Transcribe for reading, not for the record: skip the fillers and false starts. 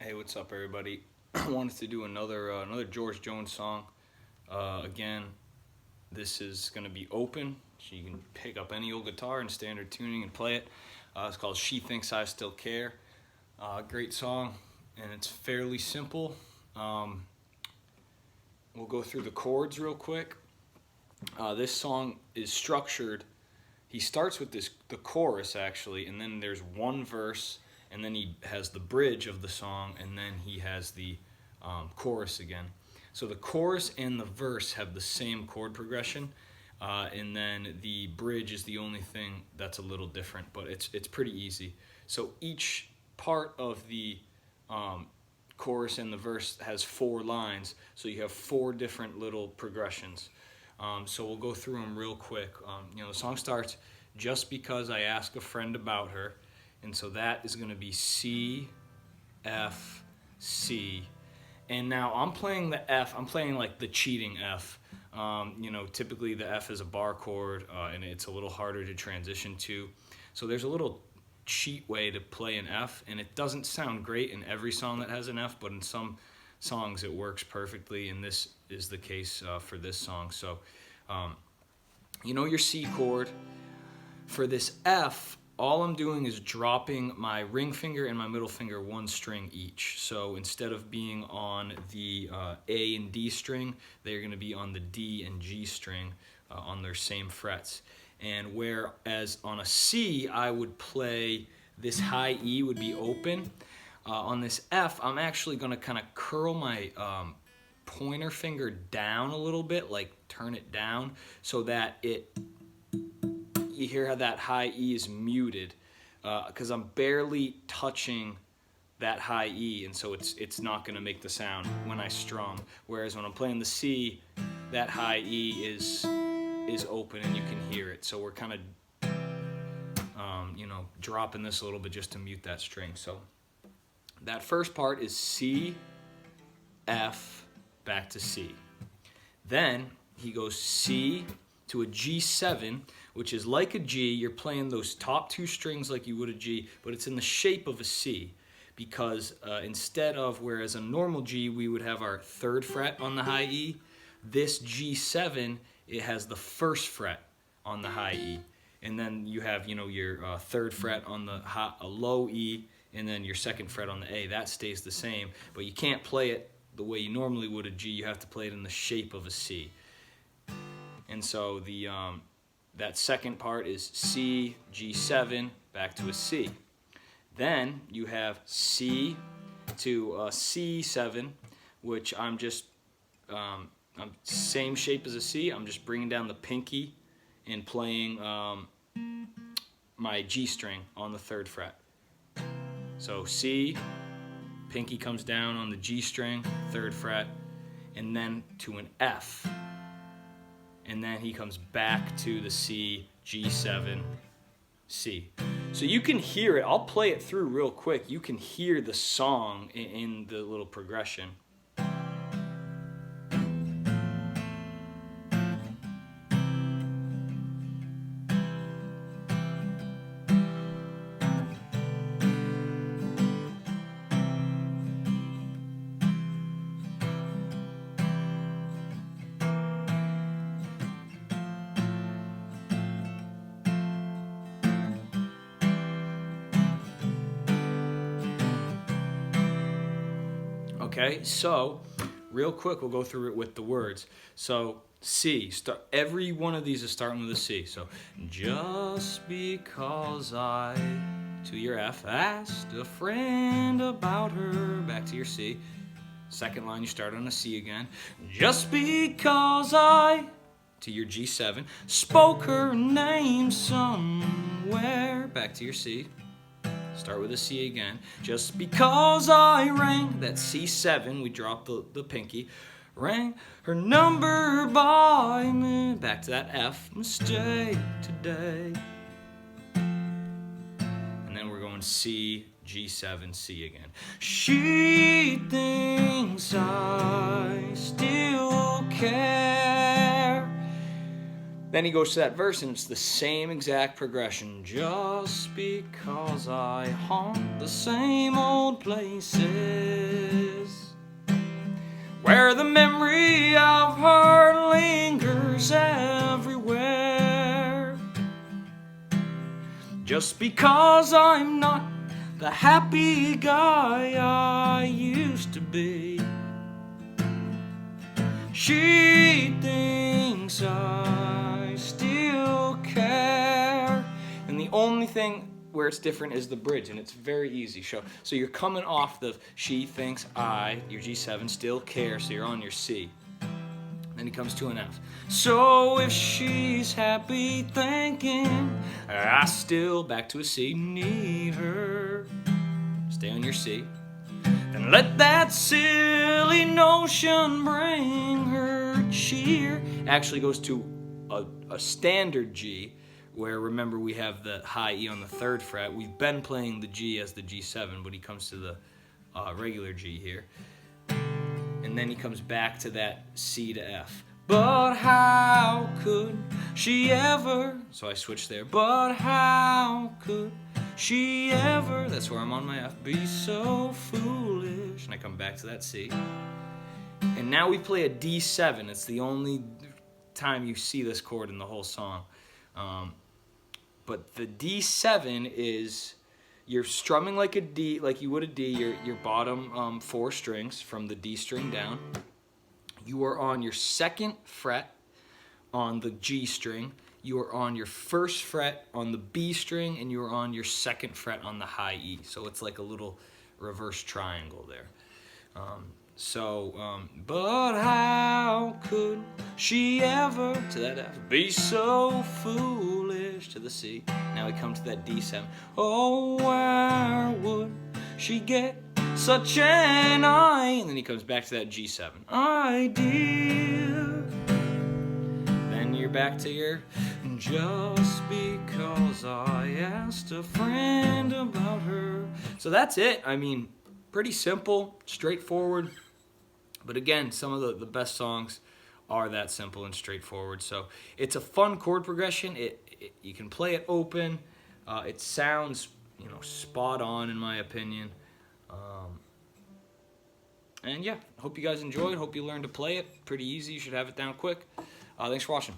Hey, what's up, everybody? I wanted to do another George Jones song. Again, this is going to be open, so you can pick up any old guitar in standard tuning and play it. It's called "She Thinks I Still Care." Great song, and it's fairly simple. We'll go through the chords real quick. This song is structured. He starts with the chorus actually, and then there's one verse, and then he has the bridge of the song, and then he has the chorus again. So the chorus and the verse have the same chord progression, and then the bridge is the only thing that's a little different, but it's pretty easy. So each part of the chorus and the verse has 4 lines, so you have 4 different little progressions. So we'll go through them real quick. The song starts, "Just because I ask a friend about her," and so that is going to be C, F, C. And now I'm playing the F. I'm playing like the cheating F. Typically the F is a bar chord, and it's a little harder to transition to. So there's a little cheat way to play an F, and it doesn't sound great in every song that has an F, but in some songs it works perfectly, and this is the case for this song. So your C chord. For this F, all I'm doing is dropping my ring finger and my middle finger 1 string each. So instead of being on the A and D string, they're going to be on the D and G string on their same frets. And whereas on a C, I would play this high E would be open. On this F, I'm actually going to kind of curl my pointer finger down a little bit, like turn it down, so that you hear how that high E is muted, because I'm barely touching that high E, and so it's not going to make the sound when I strum. Whereas when I'm playing the C, that high E is open and you can hear it. So we're kind of dropping this a little bit just to mute that string. So that first part is C, F, back to C. Then he goes C to a G7, which is like a G. You're playing those top 2 strings like you would a G, but it's in the shape of a C, because instead of, whereas a normal G, we would have our 3rd fret on the high E, this G7, it has the 1st fret on the high E. And then you have, your 3rd fret on the low E, and then your 2nd fret on the A. That stays the same, but you can't play it the way you normally would a G. You have to play it in the shape of a C. And so that second part is C, G7, back to a C. Then you have C to a C7, which I'm just, same shape as a C. I'm just bringing down the pinky and playing my G string on the 3rd fret. So C, pinky comes down on the G string, 3rd fret, and then to an F. And then he comes back to the C, G7, C. So you can hear it. I'll play it through real quick. You can hear the song in the little progression. Okay, so real quick, we'll go through it with the words. So C, every one of these is starting with a C. So just because I, to your F, asked a friend about her, back to your C. Second line, you start on a C again. Just because I, to your G7, spoke her name somewhere, back to your C. Start with a C again. Just because I rang, that C7, we drop the pinky, rang her number by me, back to that F, mistake today. And then we're going C, G7, C again. She thinks I still care. Then he goes to that verse, and it's the same exact progression. Just because I haunt the same old places where the memory of her lingers everywhere. Just because I'm not the happy guy I used to be, she thinks I still care. And the only thing where it's different is the bridge, and it's very easy. So you're coming off the she thinks I, your G7, still care, so you're on your C. Then he comes to an F. So if she's happy thinking I still, back to a C, need her, stay on your C. Then let that silly notion bring her cheer. Actually goes to a standard G, where remember we have the high E on the 3rd fret. We've been playing the G as the G7, but he comes to the regular G here. And then he comes back to that C to F. But how could she ever, so I switch there, but how could she ever, that's where I'm on my F, be so foolish, and I come back to that C. And now we play a D7. It's the only time you see this chord in the whole song. But the D7 is, you're strumming like a D, like you would a D, your bottom 4 strings from the D string down. You are on your 2nd fret on the G string. You are on your 1st fret on the B string, and you are on your 2nd fret on the high E. So it's like a little reverse triangle there. But how could she ever, to that F, be so foolish, to the C. Now we come to that D7. Oh, where would she get such an eye? And then he comes back to that G7. Idea. Then you're back to your, just because I asked a friend about her. So that's it. I mean, pretty simple, straightforward. But again, some of the best songs are that simple and straightforward. So it's a fun chord progression. You can play it open. It sounds, spot on in my opinion. And yeah, hope you guys enjoyed. Hope you learned to play it. Pretty easy. You should have it down quick. Thanks for watching.